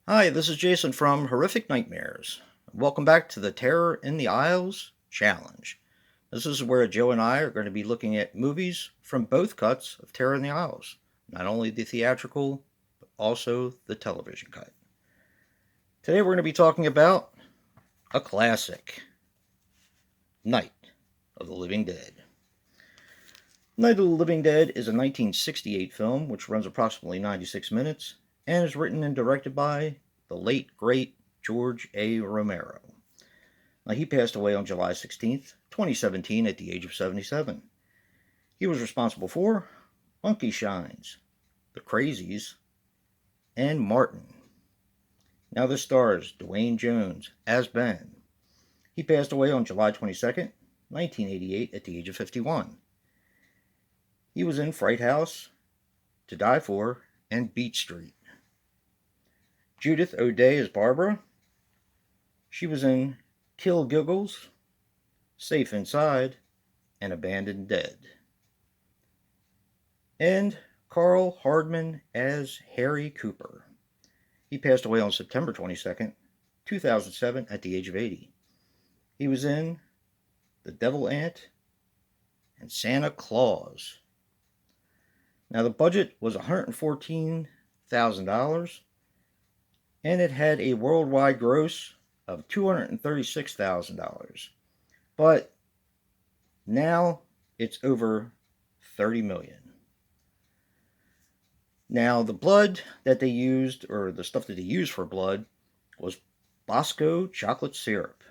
Hi, this is Jason from Horrific Nightmares. Welcome back to the Terror in the Isles Challenge. This is where Joe and I are going to be looking at movies from both cuts of Terror in the Isles, not only the theatrical, but also the television cut. Today we're going to be talking about a classic, Night of the Living Dead. Night of the Living Dead is a 1968 film which runs approximately 96 minutes and is written and directed by the late, great George A. Romero. Now, he passed away on July 16th, 2017, at the age of 77. He was responsible for Monkey Shines, The Crazies, and Martin. Now, this stars Dwayne Jones as Ben. He passed away on July 22nd, 1988, at the age of 51. He was in Fright House, To Die For, and Beat Street. Judith O'Dea as Barbara. She was in Kill Giggles, Safe Inside, and Abandoned Dead. And Carl Hardman as Harry Cooper. He passed away on September 22nd, 2007, at the age of 80. He was in The Devil Ant and Santa Claus. Now, the budget was $114,000, and it had a worldwide gross of $236,000. But now it's over $30 million. Now, the blood that they used, or the stuff that they used for blood, was Bosco chocolate syrup.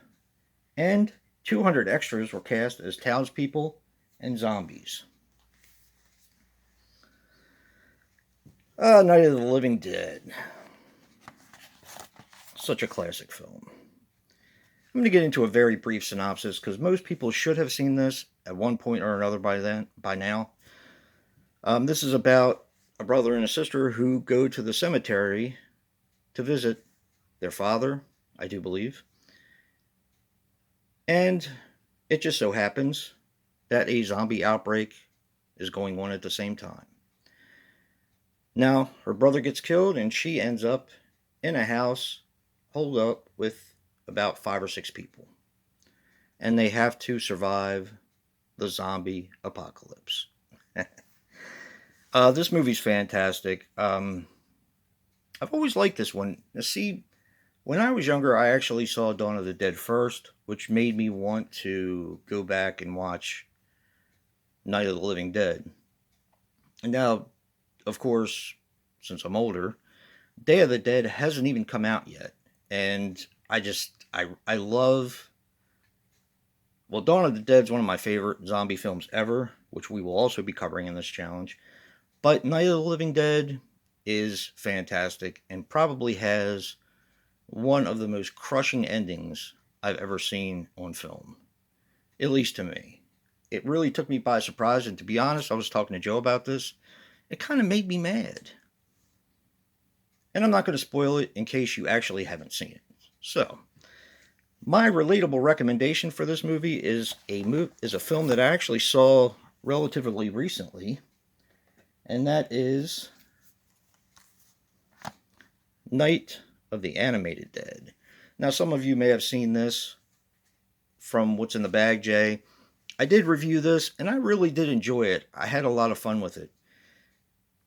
And 200 extras were cast as townspeople and zombies. Night of the Living Dead. Such a classic film. I'm going to get into a very brief synopsis because most people should have seen this at one point or another by now. This is about a brother and a sister who go to the cemetery to visit their father, I do believe. And it just so happens that a zombie outbreak is going on at the same time. Now, her brother gets killed and she ends up in a house holed up with about 5 or 6 people. And they have to survive the zombie apocalypse. This movie's fantastic. I've always liked this one. Now, see, when I was younger, I actually saw Dawn of the Dead first, which made me want to go back and watch Night of the Living Dead. And now, of course, since I'm older, Day of the Dead hasn't even come out yet. And I love... Well, Dawn of the Dead is one of my favorite zombie films ever, which we will also be covering in this challenge. But Night of the Living Dead is fantastic and probably has one of the most crushing endings I've ever seen on film. At least to me. It really took me by surprise, and to be honest, I was talking to Joe about this. It kind of made me mad. And I'm not going to spoil it in case you actually haven't seen it. So, my relatable recommendation for this movie is a film that I actually saw relatively recently, and that is Night of the Animated Dead. Now, some of you may have seen this from What's in the Bag, Jay. I did review this, and I really did enjoy it. I had a lot of fun with it.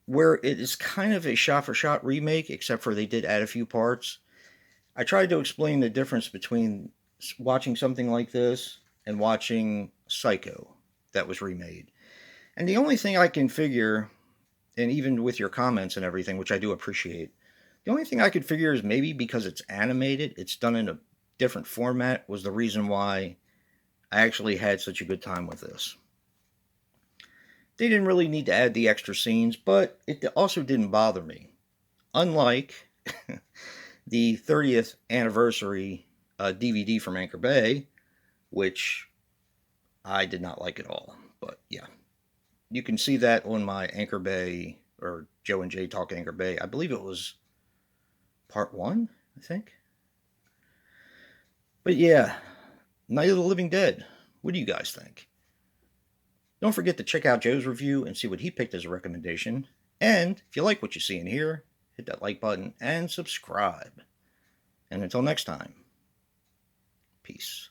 Where it is kind of a shot-for-shot remake, except for they did add a few parts. I tried to explain the difference between watching something like this and watching Psycho that was remade. And the only thing I can figure, and even with your comments and everything, which I do appreciate, the only thing I could figure is maybe because it's animated, it's done in a different format, was the reason why I actually had such a good time with this. They didn't really need to add the extra scenes, but it also didn't bother me. Unlike the 30th anniversary DVD from Anchor Bay, which I did not like at all. But yeah, you can see that on my Anchor Bay, or Joe and Jay Talk Anchor Bay. I believe it was part 1, I think. But yeah, Night of the Living Dead. What do you guys think? Don't forget to check out Joe's review and see what he picked as a recommendation. And if you like what you see and hear, hit that like button, and subscribe. And until next time, peace.